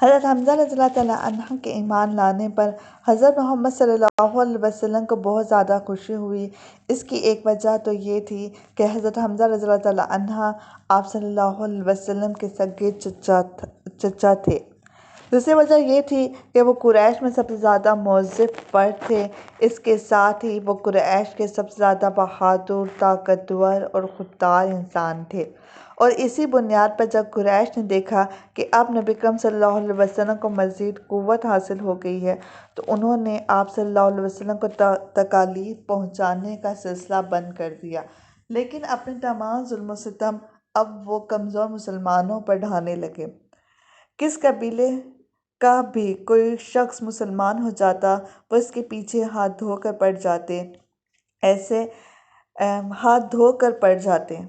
حضرت حمزہ رضی اللہ تعالیٰ عنہ کے ایمان لانے پر حضرت محمد صلی اللہ علیہ وسلم کو بہت زیادہ خوشی ہوئی۔ اس کی ایک وجہ تو یہ تھی کہ حضرت حمزہ رضی اللہ تعالیٰ عنہ آپ صلی اللہ علیہ وسلم کے سگے چچا تھے۔ دوسری وجہ یہ تھی کہ وہ قریش میں سب سے زیادہ معزز فرد تھے۔ اس کے ساتھ ہی وہ قریش کے سب سے زیادہ بہادر، طاقتور اور خوددار انسان تھے، اور اسی بنیاد پر جب قریش نے دیکھا کہ اب نبی اکرم صلی اللہ علیہ وسلم کو مزید قوت حاصل ہو گئی ہے تو انہوں نے آپ صلی اللہ علیہ وسلم کو تکالیف پہنچانے کا سلسلہ بند کر دیا، لیکن اپنے تمام ظلم و ستم اب وہ کمزور مسلمانوں پر ڈھانے لگے۔ کس قبیلے کا بھی کوئی شخص مسلمان ہو جاتا وہ اس کے پیچھے ہاتھ دھو کر پڑ جاتے، ہاتھ دھو کر پڑ جاتے۔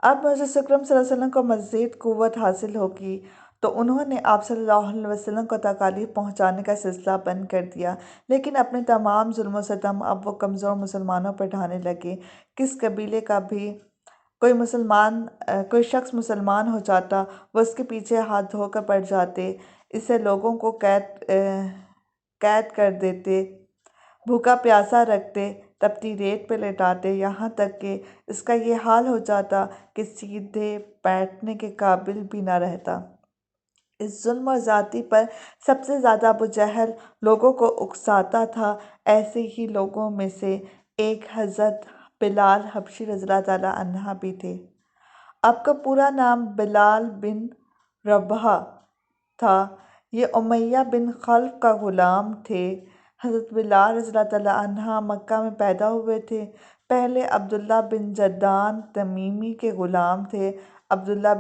اب حضرت اکرم صلی اللہ علیہ وسلم کو مزید قوت حاصل ہوگی تو انہوں نے آپ صلی اللہ علیہ وسلم کو تکالیف پہنچانے کا سلسلہ بند کر دیا، لیکن اپنے تمام ظلم و ستم اب وہ کمزور مسلمانوں پر ڈھانے لگے۔ کس قبیلے کا بھی کوئی شخص مسلمان ہو جاتا وہ اس کے پیچھے ہاتھ دھو کر پڑ جاتے، اسے لوگوں کو قید کر دیتے، بھوکا پیاسا رکھتے، تپتی ریت پہ لٹاتے، یہاں تک کہ اس کا یہ حال ہو جاتا کہ سیدھے بیٹھنے کے قابل بھی نہ رہتا۔ اس ظلم و زیادتی پر سب سے زیادہ ابو جہل لوگوں کو اکساتا تھا۔ ایسے ہی لوگوں میں سے ایک حضرت بلال حبشی رضی اللہ تعالیٰ عنہ بھی تھے۔ آپ کا پورا نام بلال بن رباح تھا۔ یہ امیہ بن خلف کا غلام تھے۔ حضرت بلال رضی اللہ تعالیٰ عنہ مکہ میں پیدا ہوئے تھے۔ پہلے عبداللہ بن جدعان تمیمی کے غلام تھے۔ عبداللہ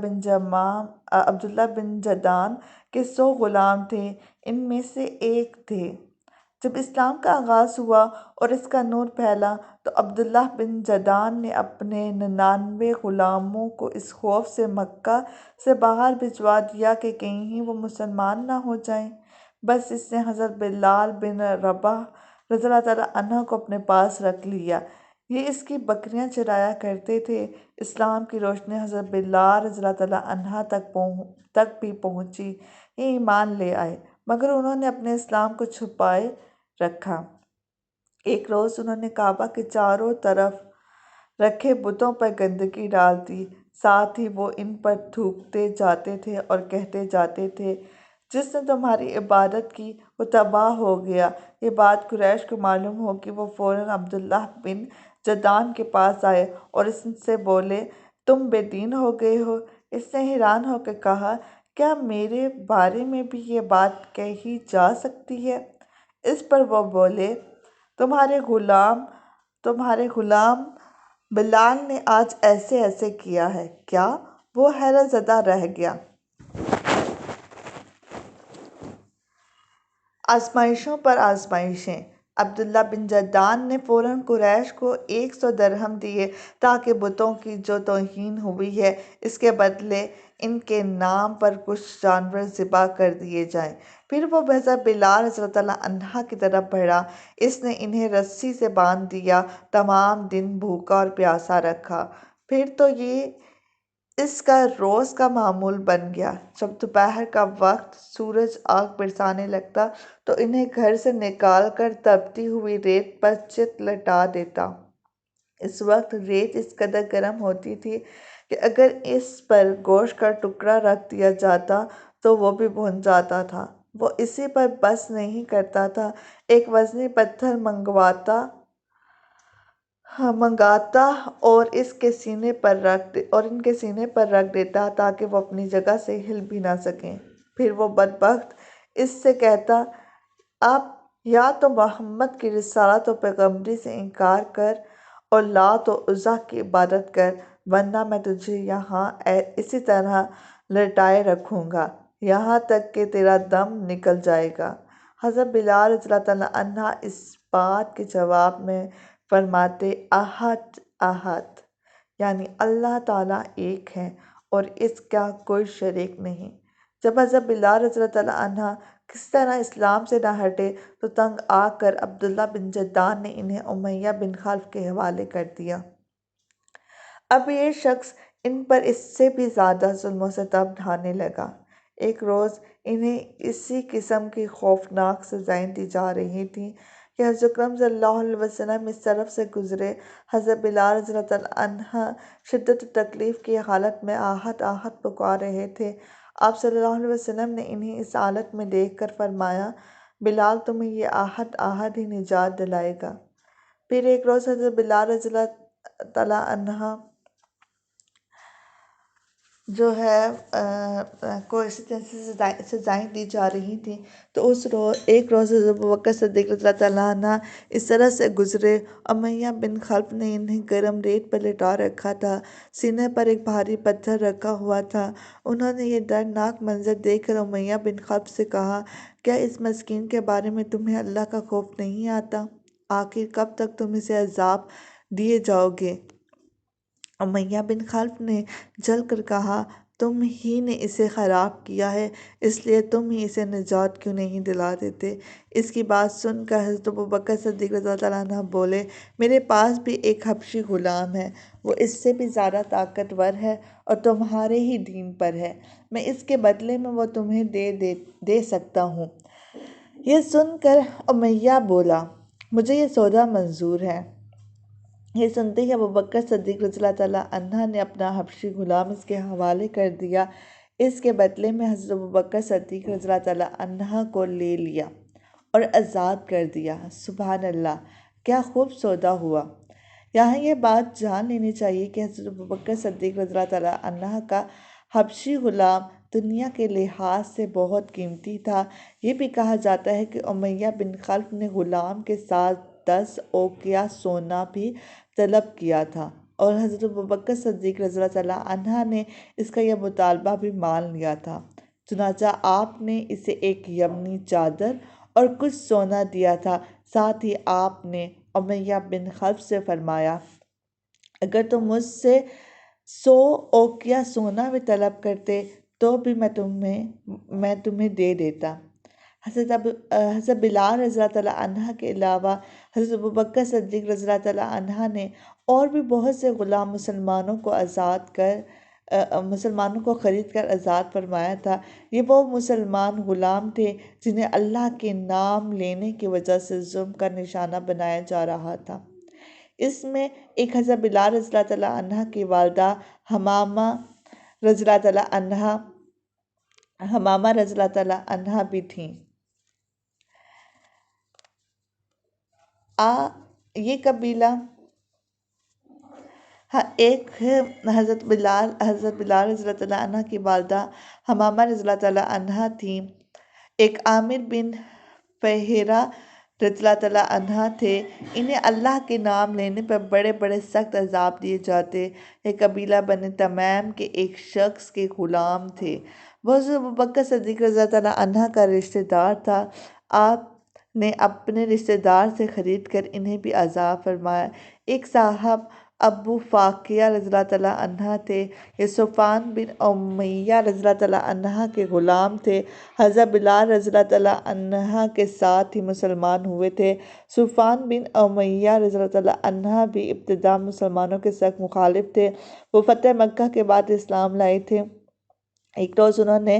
بن جدعان کے 100 غلام تھے، ان میں سے ایک تھے۔ جب اسلام کا آغاز ہوا اور اس کا نور پھیلا تو عبداللہ بن جدعان نے اپنے 99 غلاموں کو اس خوف سے مکہ سے باہر بھجوا دیا کہ کہیں وہ مسلمان نہ ہو جائیں۔ بس اس نے حضرت بلال بن رباح رضی اللہ تعالیٰ عنہ کو اپنے پاس رکھ لیا۔ یہ اس کی بکریاں چرایا کرتے تھے۔ اسلام کی روشنی حضرت بلال رضی اللہ تعالیٰ عنہ تک بھی پہنچی، یہ ایمان لے آئے، مگر انہوں نے اپنے اسلام کو چھپائے رکھا۔ ایک روز انہوں نے کعبہ کے چاروں طرف رکھے بتوں پر گندگی ڈال دی، ساتھ ہی وہ ان پر تھوکتے جاتے تھے اور کہتے جاتے تھے، جس نے تمہاری عبادت کی وہ تباہ ہو گیا۔ یہ بات قریش کو معلوم ہوگی، وہ فوراً عبداللہ بن جدعان کے پاس آئے اور اس سے بولے، تم بے دین ہو گئے ہو؟ اس نے حیران ہو کر کہا، کیا میرے بارے میں بھی یہ بات کہی جا سکتی ہے؟ اس پر وہ بولے، تمہارے غلام بلال نے آج ایسے ایسے کیا ہے۔ کیا؟ وہ حیرت زدہ رہ گیا۔ آزمائشوں پر آزمائشیں۔ عبداللہ بن جدعان نے فوراً قریش کو 100 درہم دیے تاکہ بتوں کی جو توہین ہوئی ہے اس کے بدلے ان کے نام پر کچھ جانور ذبح کر دیے جائیں۔ پھر وہ حضرت بلال رضی اللہ تعالیٰ عنہ کی طرف بڑھا، اس نے انہیں رسی سے باندھ دیا، تمام دن بھوکا اور پیاسا رکھا، پھر تو یہ اس کا روز کا معمول بن گیا۔ جب دوپہر کا وقت سورج آگ برسانے لگتا تو انہیں گھر سے نکال کر تپتی ہوئی ریت پر چت لٹا دیتا۔ اس وقت ریت اس قدر گرم ہوتی تھی کہ اگر اس پر گوشت کا ٹکڑا رکھ دیا جاتا تو وہ بھی بھن جاتا تھا۔ وہ اسی پر بس نہیں کرتا تھا، ایک وزنی پتھر منگاتا اور ان کے سینے پر رکھ دیتا تاکہ وہ اپنی جگہ سے ہل بھی نہ سکیں۔ پھر وہ بدبخت اس سے کہتا، اب یا تو محمد کی رسالت و پیغمبری سے انکار کر اور لات و عزیٰ کی عبادت کر، ورنہ میں تجھے یہاں اسی طرح لٹائے رکھوں گا یہاں تک کہ تیرا دم نکل جائے گا۔ حضرت بلال رضی اللہ تعالیٰ عنہ اس بات کے جواب میں فرماتے، احد احد، یعنی اللہ تعالیٰ ایک ہے اور اس کا کوئی شریک نہیں۔ جب حضرت بلال رضی اللہ تعالیٰ عنہ کسی طرح اسلام سے نہ ہٹے تو تنگ آ کر عبداللہ بن جدعان نے انہیں امیہ بن خلف کے حوالے کر دیا۔ اب یہ شخص ان پر اس سے بھی زیادہ ظلم و ستم ڈھانے لگا۔ ایک روز انہیں اسی قسم کی خوفناک سزائیں دی جا رہی تھیں کہ حضرت اکرم صلی اللہ علیہ وسلم اس طرف سے گزرے۔ حضرت بلال رضی اللہ عنہ شدت تکلیف کی حالت میں آہت آہت پکار رہے تھے۔ آپ صلی اللہ علیہ وسلم نے انہیں اس حالت میں دیکھ کر فرمایا، بلال تمہیں یہ آہت آہت ہی نجات دلائے گا۔ پھر ایک روز حضرت بلال رضی اللہ عنہ جو ہے کو اسی طرح سے سزائیں دی جا رہی تھیں، تو ایک روز حضرت ابوبکر صدیق رضی اللہ عنہ اس طرح سے گزرے۔ امیہ بن خلف نے انہیں گرم ریت پر لٹا رکھا تھا، سینے پر ایک بھاری پتھر رکھا ہوا تھا۔ انہوں نے یہ دردناک منظر دیکھ کر امیہ بن خلف سے کہا، کیا اس مسکین کے بارے میں تمہیں اللہ کا خوف نہیں آتا؟ آخر کب تک تم اسے عذاب دیے جاؤ گے؟ امیہ بن خلف نے جل کر کہا، تم ہی نے اسے خراب کیا ہے، اس لیے تم ہی اسے نجات کیوں نہیں دلا دیتے؟ اس کی بات سن کر حضرت ابوبکر صدیق رضی اللہ عنہ بولے، میرے پاس بھی ایک حبشی غلام ہے، وہ اس سے بھی زیادہ طاقتور ہے اور تمہارے ہی دین پر ہے، میں اس کے بدلے میں وہ تمہیں دے سکتا ہوں۔ یہ سن کر امیہ بولا، مجھے یہ سودا منظور ہے۔ یہ سنتے ہی ابوبکر صدیق رضی اللہ عنہ نے اپنا حبشی غلام اس کے حوالے کر دیا۔ اس کے بدلے میں حضرت ابوبکر صدیق رضی اللہ عنہ کو لے لیا اور آزاد کر دیا۔ سبحان اللہ، کیا خوب سودا ہوا۔ یہاں یہ بات جان لینی چاہیے کہ حضرت ابوبکر صدیق رضی اللہ عنہ کا حبشی غلام دنیا کے لحاظ سے بہت قیمتی تھا۔ یہ بھی کہا جاتا ہے کہ امیہ بن خلف نے غلام کے ساتھ 10 اوقیہ سونا بھی طلب کیا تھا، اور حضرت ابوبکر صدیق رضی اللہ عنہ نے اس کا یہ مطالبہ بھی مان لیا تھا۔ چنانچہ آپ نے اسے ایک یمنی چادر اور کچھ سونا دیا تھا۔ ساتھ ہی آپ نے امیہ بن خلف سے فرمایا، اگر تم مجھ سے 100 اوقیہ سونا بھی طلب کرتے تو بھی میں تمہیں دے دیتا۔ حضرت بلال رضی اللہ عنہ کے علاوہ حضرت ابوبکر صدیق رضی اللہ عنہ نے اور بھی بہت سے غلام مسلمانوں کو خرید کر آزاد فرمایا تھا۔ یہ وہ مسلمان غلام تھے جنہیں اللہ کے نام لینے کی وجہ سے ظلم کا نشانہ بنایا جا رہا تھا۔ اس میں ایک حضرت بلال رضی اللہ عنہ کی والدہ حمامہ رضی اللہ عنہ بھی تھیں۔ یہ قبیلہ ایک حضرت بلال رضی اللہ عنہ کی والدہ حمامہ رضی اللہ عنہ تھیں، ایک عامر بن فہیرہ رضی اللہ عنہ تھے۔ انہیں اللہ کے نام لینے پر بڑے بڑے سخت عذاب دیے جاتے۔ یہ قبیلہ بنی تمیم کے ایک شخص کے غلام تھے، وہ حضرت ابوبکر صدیق رضی اللہ عنہ کا رشتہ دار تھا۔ آپ نے اپنے رشتہ دار سے خرید کر انہیں بھی آزاد فرمایا۔ ایک صاحب ابو فاقیہ رضی اللہ عنہ تھے، یہ صفوان بن امیہ رضی اللہ عنہ کے غلام تھے۔ حضرت بلال رضی اللہ عنہ کے ساتھ ہی مسلمان ہوئے تھے۔ صفوان بن امیہ رضی اللہ عنہ بھی ابتداء مسلمانوں کے سخت مخالف تھے۔ وہ فتح مکہ کے بعد اسلام لائے تھے۔ ایک روز انہوں نے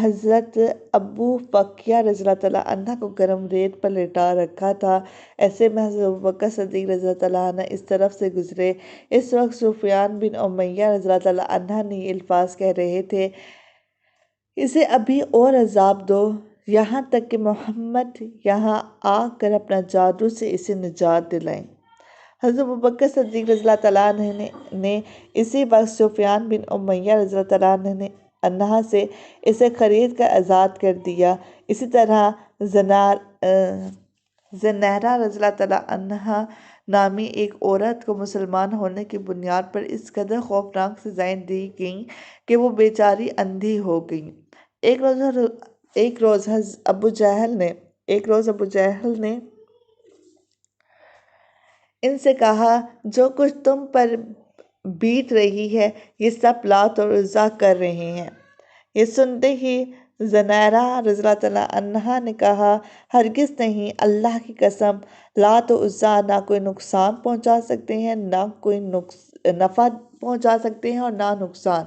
حضرت ابو فاقیہ رضی اللہ عنہ کو گرم ریت پر لٹا رکھا تھا۔ ایسے میں حضرت ابوبکر صدیق رضی اللہ عنہ اس طرف سے گزرے۔ اس وقت صفوان بن امیہ رضی اللہ عنہ نے یہ الفاظ کہہ رہے تھے، اسے ابھی اور عذاب دو، یہاں تک کہ محمد یہاں آ کر اپنا جادو سے اسے نجات دلائیں۔ حضرت ابوبکر صدیق رضی اللہ عنہ نے اسی وقت صفوان بن امیہ رضی اللہ عنہ سے اسے خرید کر آزاد کر دیا۔ اسی طرح زنیرہ رضی اللہ عنہ نامی ایک عورت کو مسلمان ہونے کی بنیاد پر اس قدر خوفناک سزائیں دی گئیں کہ وہ بیچاری اندھی ہو گئی۔ ایک روز ابو جہل نے ان سے کہا، جو کچھ تم پر بیت رہی ہے یہ سب لات اور عزیٰ کر رہے ہیں۔ یہ سنتے ہی زنیرہ رضی اللہ عنہا نے کہا، ہرگز نہیں، اللہ کی قسم، لات و عزیٰ نہ کوئی نقصان پہنچا سکتے ہیں، نہ کوئی نفع پہنچا سکتے ہیں اور نہ نقصان۔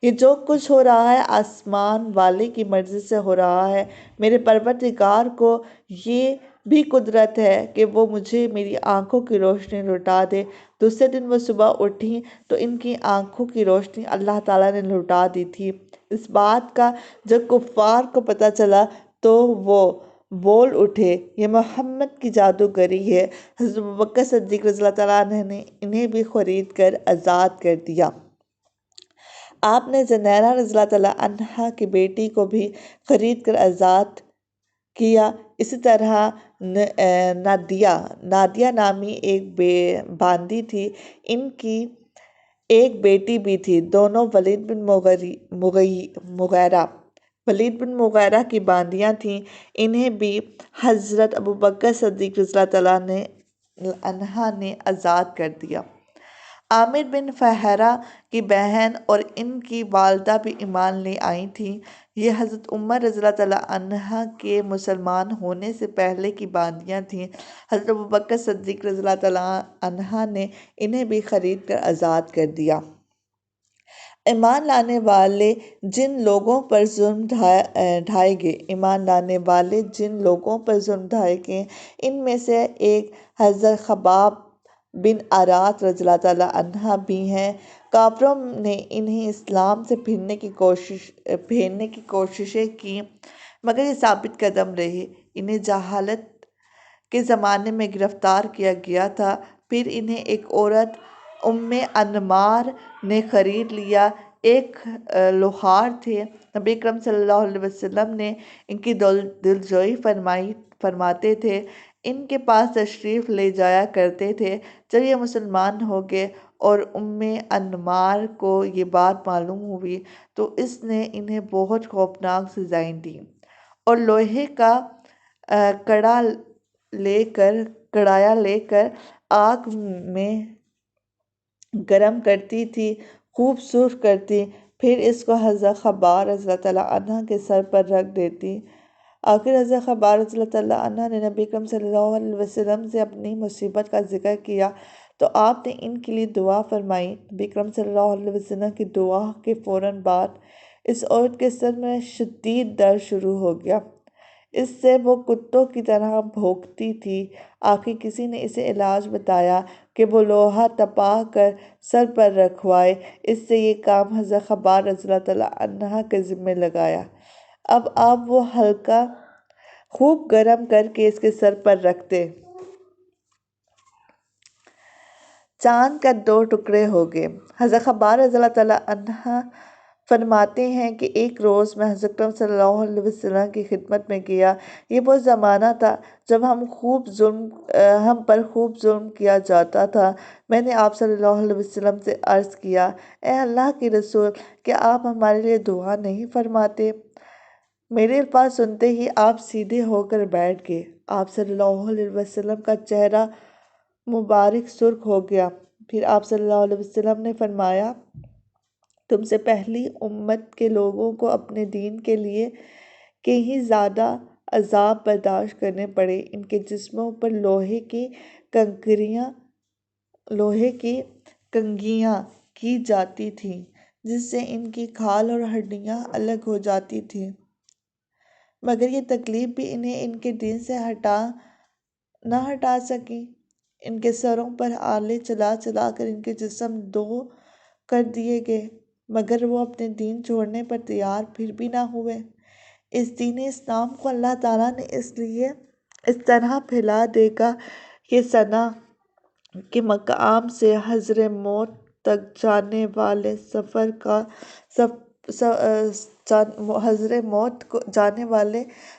یہ جو کچھ ہو رہا ہے آسمان والے کی مرضی سے ہو رہا ہے۔ میرے پروردگار کو یہ بھی قدرت ہے کہ وہ مجھے میری آنکھوں کی روشنی لوٹا دے۔ دوسرے دن وہ صبح اٹھیں تو ان کی آنکھوں کی روشنی اللہ تعالیٰ نے لوٹا دی تھی۔ اس بات کا جب کفار کو پتہ چلا تو وہ بول اٹھے، یہ محمد کی جادوگری ہے۔ حضرت ابوبکر صدیق رضی اللہ تعالیٰ عنہ نے انہیں بھی خرید کر آزاد کر دیا۔ آپ نے زنیرہ رضی اللہ تعالیٰ عنہ کی بیٹی کو بھی خرید کر آزاد کیا۔ اسی طرح نادیہ نامی ایک باندی تھی، ان کی ایک بیٹی بھی تھی، دونوں ولید بن مغیرہ کی باندیاں تھیں، انہیں بھی حضرت ابوبکر صدیق رضی اللہ تعالیٰ عنہ نے آزاد کر دیا۔ عامر بن فہرہ کی بہن اور ان کی والدہ بھی ایمان لے آئی تھیں۔ یہ حضرت عمر رضی اللہ تعالیٰ عنہ کے مسلمان ہونے سے پہلے کی باندیاں تھیں۔ حضرت ابوبکر صدیق رضی اللہ تعالیٰ عنہ نے انہیں بھی خرید کر آزاد کر دیا۔ ایمان لانے والے جن لوگوں پر ظلم ڈھائے گئے ان میں سے ایک حضرت خباب بن ارات رضی اللہ تعالیٰ عنہ بھی ہیں۔ کافروں نے انہیں اسلام سے پھیرنے کی کوششیں کی مگر یہ ثابت قدم رہے۔ انہیں جاہلیت کے زمانے میں گرفتار کیا گیا تھا، پھر انہیں ایک عورت ام انمار نے خرید لیا۔ ایک لوہار تھے، نبی اکرم صلی اللہ علیہ وسلم نے ان کی دلجوئی فرماتے تھے، ان کے پاس تشریف لے جایا کرتے تھے۔ جب یہ مسلمان ہو گئے اور ام انمار کو یہ بات معلوم ہوئی تو اس نے انہیں بہت خوفناک سزائیں دیں اور لوہے کا کڑایا لے کر آگ میں گرم کرتی تھی، خوب سرخ کرتی، پھر اس کو حضرت خباب رضی اللہ تعالیٰ عنہ کے سر پر رکھ دیتی۔ آخر حضرت خباب رضی اللہ تعالیٰ عنہ نے نبی اکرم صلی اللہ علیہ وسلم سے اپنی مصیبت کا ذکر کیا تو آپ نے ان کے لیے دعا فرمائی۔ نبی اکرم صلی اللہ علیہ وسلم کی دعا کے فوراً بعد اس عورت کے سر میں شدید درد شروع ہو گیا، اس سے وہ کتوں کی طرح بھونکتی تھی۔ آخر کسی نے اسے علاج بتایا کہ وہ لوہا تپا کر سر پر رکھوائے۔ اس سے یہ کام حضرت خباب رضی اللہ تعالیٰ عنہ کے ذمہ لگایا۔ اب آپ وہ حلقہ خوب گرم کر کے اس کے سر پر رکھتے۔ چاند کا 2 ٹکڑے ہو گئے۔ حضرت خباب رضی اللہ تعالیٰ عنہ فرماتے ہیں کہ ایک روز میں حضرت اکرم صلی اللہ علیہ وسلم کی خدمت میں گیا۔ یہ وہ زمانہ تھا جب ہم پر خوب ظلم کیا جاتا تھا۔ میں نے آپ صلی اللہ علیہ وسلم سے عرض کیا، اے اللہ کے رسول، کیا آپ ہمارے لیے دعا نہیں فرماتے؟ میرے الفاظ سنتے ہی آپ سیدھے ہو کر بیٹھ گئے۔ آپ صلی اللہ علیہ وسلم کا چہرہ مبارک سرخ ہو گیا۔ پھر آپ صلی اللہ علیہ وسلم نے فرمایا، تم سے پہلی امت کے لوگوں کو اپنے دین کے لیے کہیں زیادہ عذاب برداشت کرنے پڑے۔ ان کے جسموں پر لوہے کی کنگھیاں کی جاتی تھیں جس سے ان کی کھال اور ہڈیاں الگ ہو جاتی تھیں، مگر یہ تکلیف بھی انہیں ان کے دین سے نہ ہٹا سکی۔ ان کے سروں پر آلے چلا چلا کر ان کے جسم 2 کر دیے گئے، مگر وہ اپنے دین چھوڑنے پر تیار پھر بھی نہ ہوئے۔ اس دین اسلام کو اللہ تعالیٰ نے اس طرح پھیلا دے گا کہ ثنا کے مقام سے حضر موت تک جانے والے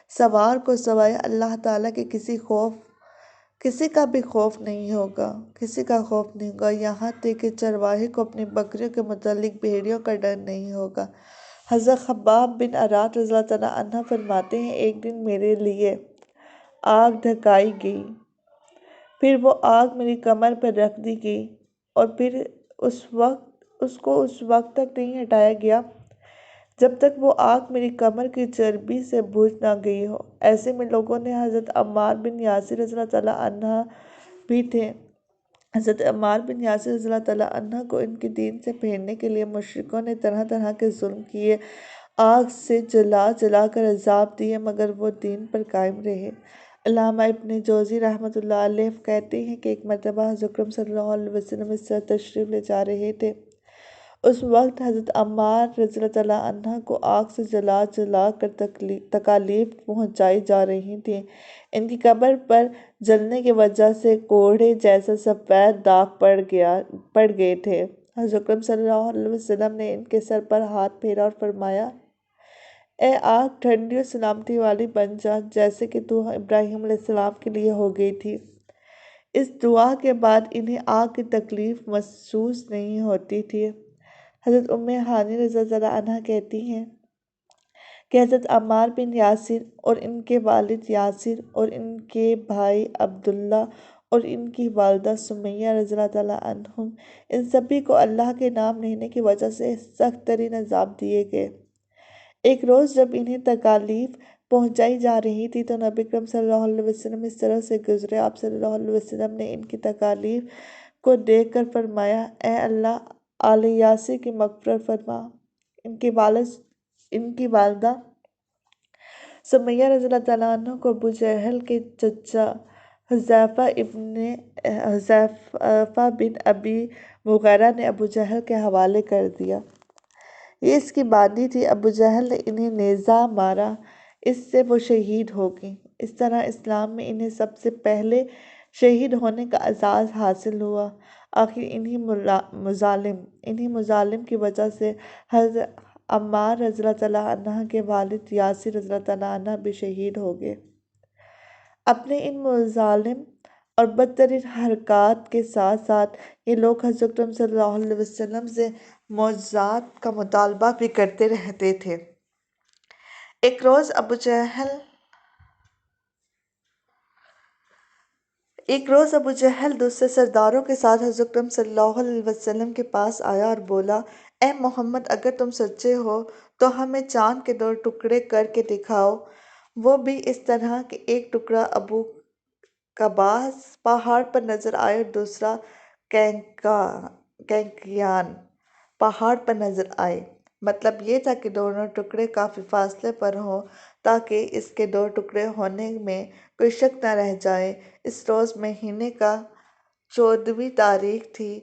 سوار کو سوائے اللہ تعالیٰ کے کسی کا بھی خوف نہیں ہوگا، یہاں تک کہ چرواہے کو اپنی بکریوں کے متعلق بھیڑیوں کا ڈر نہیں ہوگا۔ حضرت خباب بن ارات رضی اللہ تعالیٰ عنہ فرماتے ہیں، ایک دن میرے لیے آگ دھکائی گئی، پھر وہ آگ میری کمر پر رکھ دی گئی اور پھر اس کو اس وقت تک نہیں ہٹایا گیا جب تک وہ آگ میری کمر کی چربی سے بجھ نہ گئی ہو۔ ایسے میں لوگوں نے حضرت عمار بن یاسر رضی اللہ تعالیٰ عنہ بھی تھے، حضرت عمار بن یاسر رضی اللہ تعالیٰ عنہ کو ان کے دین سے پھیرنے کے لیے مشرکوں نے طرح طرح کے ظلم کیے، آگ سے جلا جلا کر عذاب دیے، مگر وہ دین پر قائم رہے۔ علامہ ابن جوزی رحمۃ اللہ علیہ کہتے ہیں کہ ایک مرتبہ حضرت اکرم صلی اللہ علیہ وسلم اس طرح تشریف لے جا رہے تھے۔ اس وقت حضرت عمار رضی اللہ تعالیٰ عنہ کو آگ سے جلا جلا کر تکالیف پہنچائی جا رہی تھیں۔ ان کی قبر پر جلنے کی وجہ سے کوڑھے جیسا سفید داغ پڑ گئے تھے۔ حضرت اکرم صلی اللہ علیہ وسلم نے ان کے سر پر ہاتھ پھیرا اور فرمایا، اے آگ ٹھنڈی اور سلامتی والی بن جا، جیسے کہ تو ابراہیم علیہ السلام کے لیے ہو گئی تھی۔ اس دعا کے بعد انہیں آگ کی تکلیف محسوس نہیں ہوتی تھی۔ حضرت ام ہانی رضی اللہ عنہا کہتی ہیں کہ حضرت عمار بن یاسر اور ان کے والد یاسر اور ان کے بھائی عبداللہ اور ان کی والدہ سمیہ رضی اللہ تعالیٰ عنہم، ان سبھی کو اللہ کے نام لینے کی وجہ سے سخت ترین عذاب دیے گئے۔ ایک روز جب انہیں تکالیف پہنچائی جا رہی تھی تو نبی اکرم صلی اللہ علیہ وسلم اس طرح سے گزرے۔ آپ صلی اللہ علیہ وسلم نے ان کی تکالیف کو دیکھ کر فرمایا، اے اللہ، آل یاسر کی مغفرت فرما۔ ان کی والدہ سمیہ رضی اللہ تعالیٰ عنہ کو ابو جہل کے چچا حذیفہ بن ابی مغیرہ نے ابو جہل کے حوالے کر دیا۔ یہ اس کی باندھی تھی۔ ابو جہل نے انہیں نیزہ مارا، اس سے وہ شہید ہو گئیں۔ اس طرح اسلام میں انہیں سب سے پہلے شہید ہونے کا اعزاز حاصل ہوا۔ آخر انہی مظالم کی وجہ سے حضرت عمار رضی اللہ تعالیٰ عنہ کے والد یاسر رضی اللہ تعالیٰ عنہ بھی شہید ہو گئے۔ اپنے ان مظالم اور بدترین حرکات کے ساتھ ساتھ یہ لوگ حضرت اکرم صلی اللہ علیہ وسلم سے معجزات کا مطالبہ بھی کرتے رہتے تھے۔ ایک روز ابو جہل دوسرے سرداروں کے ساتھ حضرت اکرم صلی اللہ علیہ وسلم کے پاس آیا اور بولا، اے محمد، اگر تم سچے ہو تو ہمیں چاند کے 2 ٹکڑے کر کے دکھاؤ، وہ بھی اس طرح کہ ایک ٹکڑا ابو قباس پہاڑ پر نظر آئے اور دوسرا کینکیان پہاڑ پر نظر آئے۔ مطلب یہ تھا کہ دونوں ٹکڑے کافی فاصلے پر ہوں تاکہ اس کے 2 ٹکڑے ہونے میں کوئی شک نہ رہ جائے۔ اس روز مہینے کا 14ویں تاریخ تھی،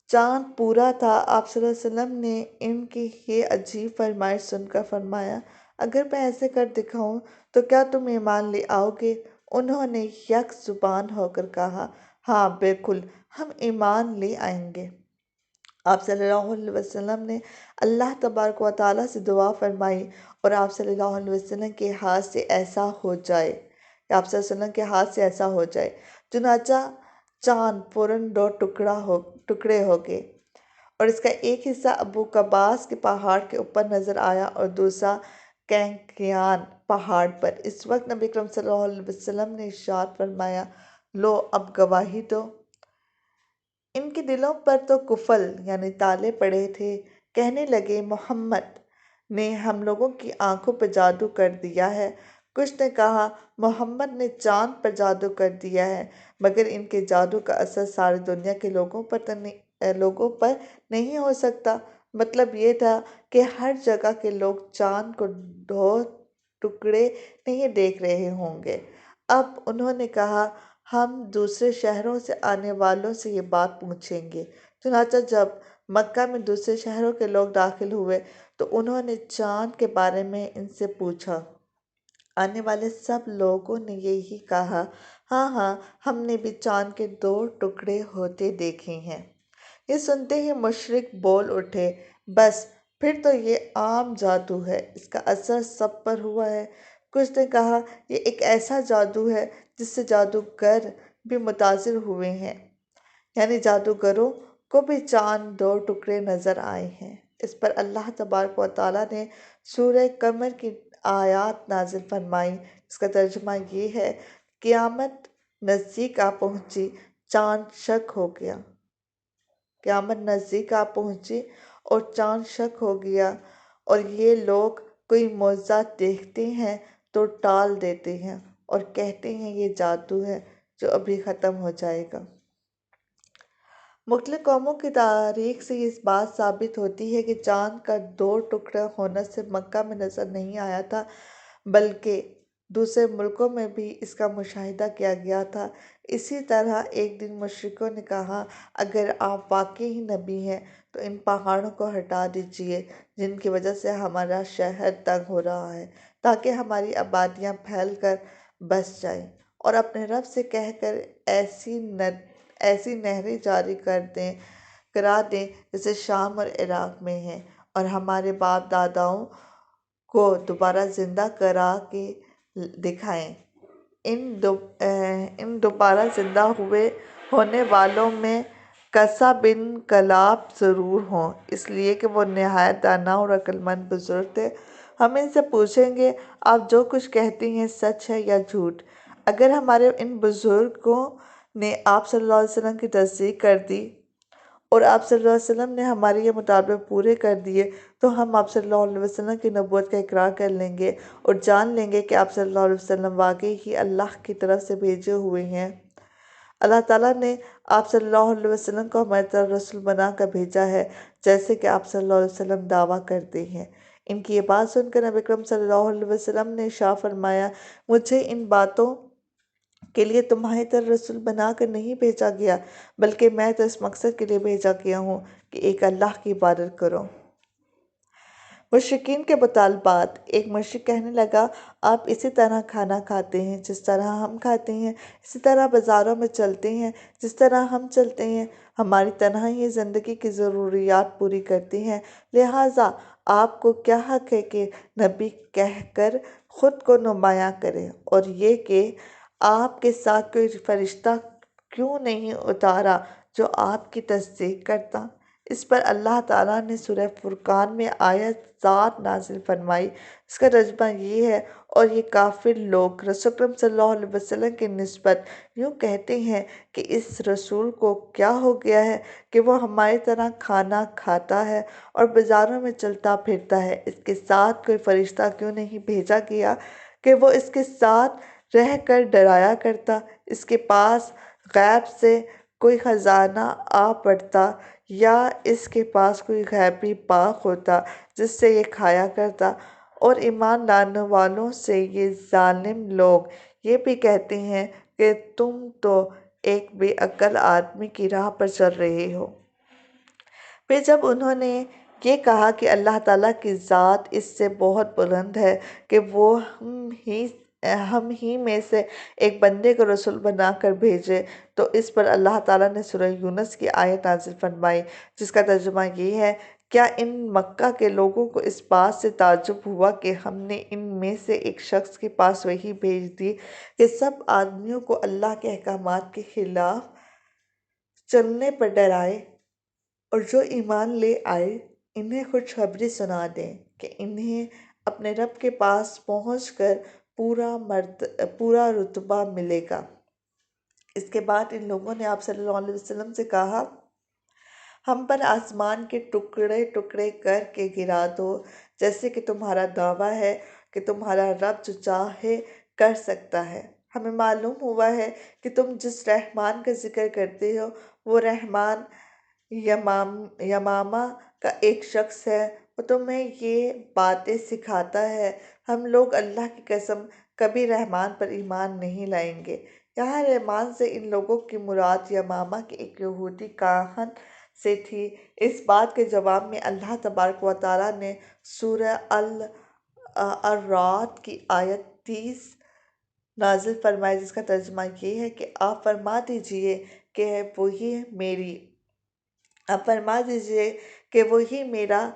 چاند پورا تھا۔ آپ صلی اللہ علیہ وسلم نے ان کی یہ عجیب فرمائش سن کر فرمایا، اگر میں ایسے کر دکھاؤں تو کیا تم ایمان لے آؤ گے؟ انہوں نے یک زبان ہو کر کہا، ہاں بالکل، ہم ایمان لے آئیں گے۔ آپ صلی اللہ علیہ وسلم نے اللہ تبارک و تعالیٰ سے دعا فرمائی اور آپ صلی اللہ علیہ وسلم کے ہاتھ سے ایسا ہو جائے۔ چنانچہ چاند فوراً 2 ٹکڑے ہو گئے اور اس کا ایک حصہ ابو قباس کے پہاڑ کے اوپر نظر آیا اور دوسرا کینکیان پہاڑ پر۔ اس وقت نبی اکرم صلی اللہ علیہ وسلم نے ارشاد فرمایا، لو اب گواہی دو۔ ان کے دلوں پر تو قفل یعنی تالے پڑے تھے۔ کہنے لگے، محمد نے ہم لوگوں کی آنکھوں پر جادو کر دیا ہے۔ کچھ نے کہا، محمد نے چاند پر جادو کر دیا ہے، مگر ان کے جادو کا اثر ساری دنیا کے لوگوں پر نہیں ہو سکتا۔ مطلب یہ تھا کہ ہر جگہ کے لوگ چاند کو 2 ٹکڑے نہیں دیکھ رہے ہوں گے۔ اب انہوں نے کہا، ہم دوسرے شہروں سے آنے والوں سے یہ بات پوچھیں گے۔ چنانچہ جب مکہ میں دوسرے شہروں کے لوگ داخل ہوئے تو انہوں نے چاند کے بارے میں ان سے پوچھا۔ آنے والے سب لوگوں نے یہی کہا، ہاں ہاں، ہم نے بھی چاند کے 2 ٹکڑے ہوتے دیکھے ہیں۔ یہ سنتے ہی مشرک بول اٹھے، بس پھر تو یہ عام جادو ہے، اس کا اثر سب پر ہوا ہے۔ کچھ نے کہا، یہ ایک ایسا جادو ہے جس سے جادوگر بھی متاثر ہوئے ہیں، یعنی جادوگروں کو بھی چاند 2 ٹکڑے نظر آئے ہیں۔ اس پر اللہ تبارک و تعالیٰ نے سورہ قمر کی آیات نازل فرمائیں، جس کا ترجمہ یہ ہے، قیامت نزدیک آ پہنچی، چاند شک ہو گیا اور یہ لوگ کوئی معجزہ دیکھتے ہیں تو ٹال دیتے ہیں اور کہتے ہیں یہ جادو ہے جو ابھی ختم ہو جائے گا۔ مختلف قوموں کی تاریخ سے اس بات ثابت ہوتی ہے کہ چاند کا 2 ٹکڑا ہونا صرف مکہ میں نظر نہیں آیا تھا، بلکہ دوسرے ملکوں میں بھی اس کا مشاہدہ کیا گیا تھا۔ اسی طرح ایک دن مشرکوں نے کہا، اگر آپ واقعی نبی ہیں تو ان پہاڑوں کو ہٹا دیجئے جن کی وجہ سے ہمارا شہر تنگ ہو رہا ہے، تاکہ ہماری آبادیاں پھیل کر بس جائیں، اور اپنے رب سے کہہ کر ایسی نہریں جاری کرا دیں جیسے شام اور عراق میں ہیں، اور ہمارے باپ داداؤں کو دوبارہ زندہ کرا کے دکھائیں۔ ان دوبارہ زندہ ہونے والوں میں قصہ بن کلاب ضرور ہوں، اس لیے کہ وہ نہایت دانا اور عقل مند بزرگ تھے۔ ہم ان سے پوچھیں گے، آپ جو کچھ کہتی ہیں سچ ہے یا جھوٹ؟ اگر ہمارے ان بزرگوں نے آپ صلی اللہ علیہ وسلم کی تصدیق کر دی اور آپ صلی اللہ علیہ وسلم نے ہمارے یہ مطالبے پورے کر دیے، تو ہم آپ صلی اللہ علیہ وسلم کی نبوت کا اقرار کر لیں گے اور جان لیں گے کہ آپ صلی اللہ علیہ وسلم واقعی ہی اللہ کی طرف سے بھیجے ہوئے ہیں۔ اللہ تعالیٰ نے آپ صلی اللہ علیہ وسلم کو ہماری طرف رسول بنا کر بھیجا ہے، جیسے کہ آپ صلی اللہ علیہ وسلم دعویٰ کرتے ہیں۔ ان کی یہ بات سن کر نبی اکرم صلی اللہ علیہ وسلم نے ارشاد فرمایا، مجھے ان باتوں کے لیے تمہاری طرف رسول بنا کر نہیں بھیجا گیا، بلکہ میں تو اس مقصد کے لیے بھیجا گیا ہوں کہ ایک اللہ کی عبادت کرو۔ مشرکین کے مطالبات۔ ایک مشرک کہنے لگا، آپ اسی طرح کھانا کھاتے ہیں جس طرح ہم کھاتے ہیں، اسی طرح بازاروں میں چلتے ہیں جس طرح ہم چلتے ہیں، ہماری طرح ہی زندگی کی ضروریات پوری کرتے ہیں، لہٰذا آپ کو کیا حق ہے کہ نبی کہہ کر خود کو نمایاں کریں، اور یہ کہ آپ کے ساتھ کوئی فرشتہ کیوں نہیں اتارا جو آپ کی تصدیق کرتا؟ اس پر اللہ تعالیٰ نے سورہ فرقان میں آیت 7 نازل فرمائی، اس کا ترجمہ یہ ہے، اور یہ کافر لوگ رسول اکرم صلی اللہ علیہ وسلم کی نسبت یوں کہتے ہیں کہ اس رسول کو کیا ہو گیا ہے کہ وہ ہماری طرح کھانا کھاتا ہے اور بازاروں میں چلتا پھرتا ہے، اس کے ساتھ کوئی فرشتہ کیوں نہیں بھیجا گیا کہ وہ اس کے ساتھ رہ کر ڈرایا کرتا، اس کے پاس غیب سے کوئی خزانہ آ پڑتا، یا اس کے پاس کوئی غیبی باغ ہوتا جس سے یہ کھایا کرتا۔ اور ایمان لانے والوں سے یہ ظالم لوگ یہ بھی کہتے ہیں کہ تم تو ایک بے عقل آدمی کی راہ پر چل رہے ہو۔ پھر جب انہوں نے یہ کہا کہ اللہ تعالیٰ کی ذات اس سے بہت بلند ہے کہ وہ ہم ہی میں سے ایک بندے کو رسول بنا کر بھیجے، تو اس پر اللہ تعالیٰ نے سورہ یونس کی آیت نازل فرمائی، جس کا ترجمہ یہ ہے، کیا ان مکہ کے لوگوں کو اس بات سے تعجب ہوا کہ ہم نے ان میں سے ایک شخص کے پاس وحی بھیج دی کہ سب آدمیوں کو اللہ کے احکامات کے خلاف چلنے پر ڈرائے، اور جو ایمان لے آئے انہیں خوشخبری سنا دیں کہ انہیں اپنے رب کے پاس پہنچ کر پورا رتبہ ملے گا۔ اس کے بعد ان لوگوں نے آپ صلی اللہ علیہ وسلم سے کہا، ہم پر آسمان کے ٹکڑے ٹکڑے کر کے گرا دو، جیسے کہ تمہارا دعویٰ ہے کہ تمہارا رب جو چاہے کر سکتا ہے۔ ہمیں معلوم ہوا ہے کہ تم جس رحمان کا ذکر کرتے ہو وہ رحمان یمامہ کا ایک شخص ہے، وہ تمہیں یہ باتیں سکھاتا ہے۔ ہم لوگ اللہ کی قسم کبھی رحمان پر ایمان نہیں لائیں گے۔ یہاں رحمان سے ان لوگوں کی مراد یمامہ کے ایک یہودی کاہن سے تھی۔ اس بات کے جواب میں اللہ تبارک و تعالیٰ نے سورہ الرعد کی آیت 30 نازل فرمائی، جس کا ترجمہ یہ ہے کہ آپ فرما دیجئے کہ وہی میرا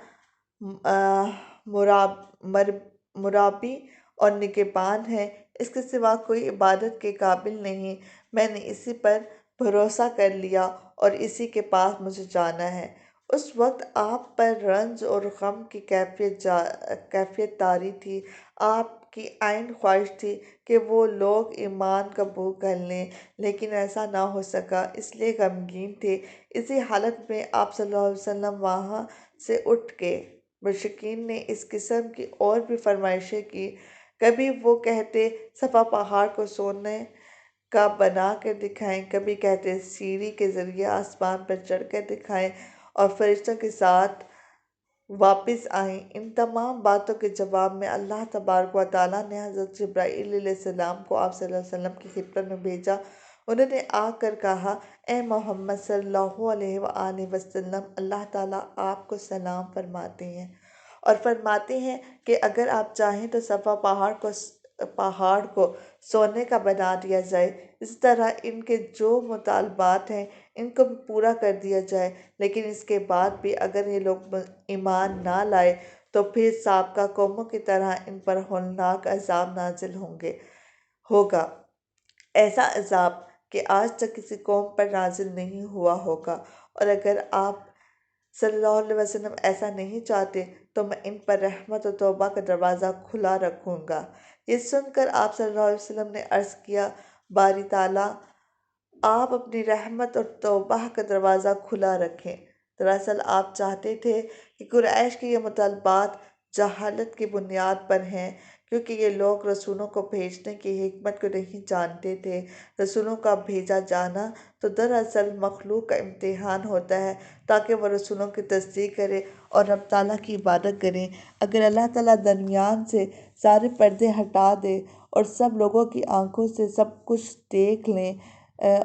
مربی اور نگہبان ہے، اس کے سوا کوئی عبادت کے قابل نہیں، میں نے اسی پر بھروسہ کر لیا اور اسی کے پاس مجھے جانا ہے۔ اس وقت آپ پر رنج اور غم کی کیفیت طاری تھی۔ آپ کی عین خواہش تھی کہ وہ لوگ ایمان قبول کر لیں، لیکن ایسا نہ ہو سکا، اس لیے غمگین تھے۔ اسی حالت میں آپ صلی اللہ علیہ وسلم وہاں سے اٹھ گئے۔ مشرکین نے اس قسم کی اور بھی فرمائشیں کی۔ کبھی وہ کہتے، صفا پہاڑ کو سونے کا بنا کر دکھائیں، کبھی کہتے ہیں سیڑھی کے ذریعے آسمان پر چڑھ کر دکھائیں اور فرشتوں کے ساتھ واپس آئیں۔ ان تمام باتوں کے جواب میں اللہ تبارک و تعالیٰ نے حضرت جبرائیل علیہ السلام کو آپ صلی اللہ علیہ وسلم کی خدمت میں بھیجا۔ انہوں نے آ کر کہا، اے محمد صلی اللہ علیہ وآلہ وسلم، اللہ تعالیٰ آپ کو سلام فرماتے ہیں اور فرماتے ہیں کہ اگر آپ چاہیں تو صفا پہاڑ کو سونے کا بنا دیا جائے، اس طرح ان کے جو مطالبات ہیں ان کو بھی پورا کر دیا جائے، لیکن اس کے بعد بھی اگر یہ لوگ ایمان نہ لائے تو پھر سابقہ قوموں کی طرح ان پر ہولناک عذاب نازل ہوگا، ایسا عذاب کہ آج تک کسی قوم پر نازل نہیں ہوا ہوگا۔ اور اگر آپ صلی اللہ علیہ وسلم ایسا نہیں چاہتے تو میں ان پر رحمت و توبہ کا دروازہ کھلا رکھوں گا۔ یہ سن کر آپ صلی اللہ علیہ وسلم نے عرض کیا، باری تعالیٰ آپ اپنی رحمت اور توبہ کا دروازہ کھلا رکھیں۔ دراصل آپ چاہتے تھے کہ قریش کے یہ مطالبات جہالت کی بنیاد پر ہیں، کیونکہ یہ لوگ رسولوں کو بھیجنے کی حکمت کو نہیں جانتے تھے۔ رسولوں کا بھیجا جانا تو دراصل مخلوق کا امتحان ہوتا ہے تاکہ وہ رسولوں کی تصدیق کرے اور رب تعالیٰ کی عبادت کریں۔ اگر اللہ تعالیٰ درمیان سے سارے پردے ہٹا دے اور سب لوگوں کی آنکھوں سے سب کچھ دیکھ لیں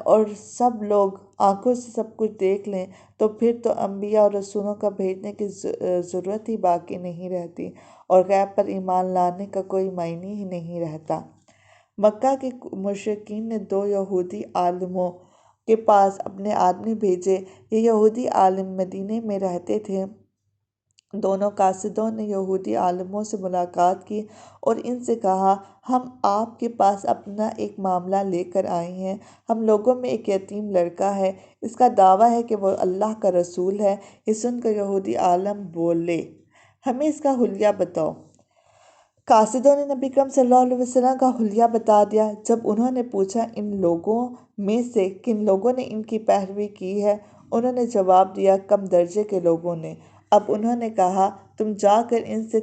اور سب لوگ آنکھوں سے سب کچھ دیکھ لیں تو پھر تو انبیاء اور رسولوں کا بھیجنے کی ضرورت ہی باقی نہیں رہتی اور غیب پر ایمان لانے کا کوئی معنی ہی نہیں رہتا۔ مکہ کے مشرکین نے 2 یہودی عالموں کے پاس اپنے آدمی بھیجے۔ یہ یہودی عالم مدینے میں رہتے تھے۔ دونوں قاصدوں نے یہودی عالموں سے ملاقات کی اور ان سے کہا، ہم آپ کے پاس اپنا ایک معاملہ لے کر آئے ہیں۔ ہم لوگوں میں ایک یتیم لڑکا ہے، اس کا دعویٰ ہے کہ وہ اللہ کا رسول ہے۔ یہ سن کر یہودی عالم بولے، ہمیں اس کا حلیہ بتاؤ۔ قاصدوں نے نبی اکرم صلی اللہ علیہ وسلم کا حلیہ بتا دیا۔ جب انہوں نے پوچھا ان لوگوں میں سے کن لوگوں نے ان کی پیروی کی ہے، انہوں نے جواب دیا، کم درجے کے لوگوں نے۔ اب انہوں نے کہا، تم جا کر ان سے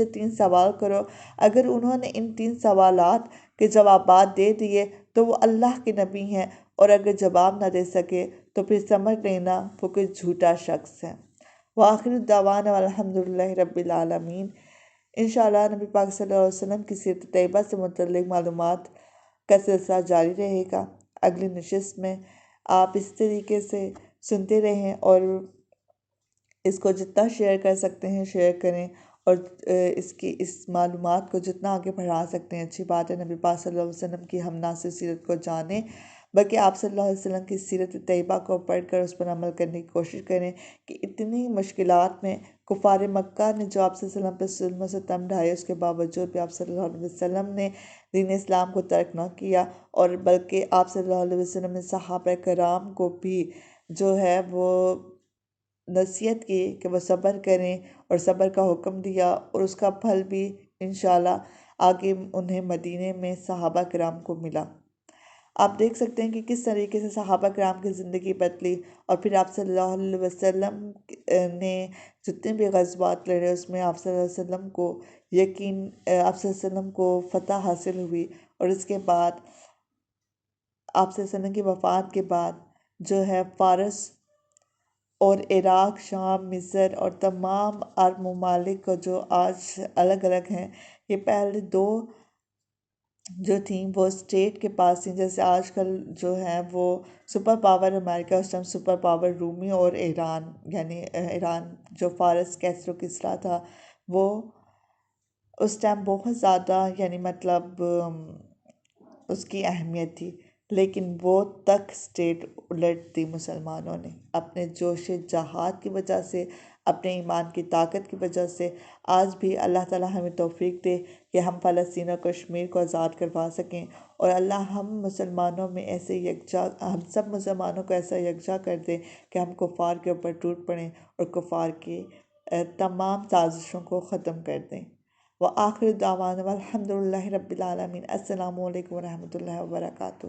3 سوال کرو۔ اگر انہوں نے ان 3 سوالات کے جوابات دے دیے تو وہ اللہ کے نبی ہیں، اور اگر جواب نہ دے سکے تو پھر سمجھ لینا وہ کوئی جھوٹا شخص ہے۔ وآخر دعوانا الحمدللہ رب العالمین۔ انشاءاللہ نبی پاک صلی اللہ علیہ وسلم کی سیرت طیبہ سے متعلق معلومات کا سلسلہ جاری رہے گا۔ اگلی نشست میں آپ اس طریقے سے سنتے رہیں اور اس کو جتنا شیئر کر سکتے ہیں شیئر کریں، اور اس معلومات کو جتنا آگے بڑھا سکتے ہیں اچھی بات ہے۔ نبی پاک صلی اللہ علیہ وسلم کی ہم نہ صرف سیرت کو جانیں بلکہ آپ صلی اللہ علیہ وسلم کی سیرت طیبہ کو پڑھ کر اس پر عمل کرنے کی کوشش کریں کہ اتنی مشکلات میں کفار مکہ نے جو آپ صلی اللہ علیہ وسلم پر ظلم و ستم ڈھائے، اس کے باوجود بھی آپ صلی اللہ علیہ وسلم نے دین اسلام کو ترک نہ کیا، اور بلکہ آپ صلی اللہ علیہ وسلم نے صحابہ کرام کو بھی جو ہے وہ نصیحت کی کہ وہ صبر کریں اور صبر کا حکم دیا، اور اس کا پھل بھی انشاءاللہ آگے انہیں مدینے میں صحابہ کرام کو ملا۔ آپ دیکھ سکتے ہیں کہ کس طریقے سے صحابہ کرام کی زندگی بدلی، اور پھر آپ صلی اللہ علیہ وسلم نے جتنے بھی غزوات لڑے اس میں آپ صلی اللہ علیہ وسلم کو آپ صلی اللہ علیہ وسلم کو فتح حاصل ہوئی، اور اس کے بعد آپ صلی اللہ علیہ وسلم کی وفات کے بعد جو ہے فارس اور عراق، شام، مصر اور تمام عرب ممالک کو جو آج الگ الگ ہیں، یہ پہلے 2 جو تھیں وہ اسٹیٹ کے پاس تھیں، جیسے آج کل جو ہے وہ سپر پاور امریکہ، اس ٹائم سپر پاور رومی اور ایران، یعنی ایران جو فارس کیسر و کسریٰ تھا وہ اس ٹائم بہت زیادہ یعنی مطلب اس کی اہمیت تھی، لیکن وہ تک اسٹیٹ الٹ دی مسلمانوں نے اپنے جوش جہاد کی وجہ سے، اپنے ایمان کی طاقت کی وجہ سے۔ آج بھی اللہ تعالیٰ ہمیں توفیق دے کہ ہم فلسطین اور کشمیر کو آزاد کروا سکیں، اور اللہ ہم مسلمانوں میں ہم سب مسلمانوں کو ایسا یکجا کر دے کہ ہم کفار کے اوپر ٹوٹ پڑیں اور کفار کی تمام سازشوں کو ختم کر دیں۔ وآخر دعوانا الحمدللہ رب العالمین۔ السلام علیکم ورحمۃ اللہ وبرکاتہ۔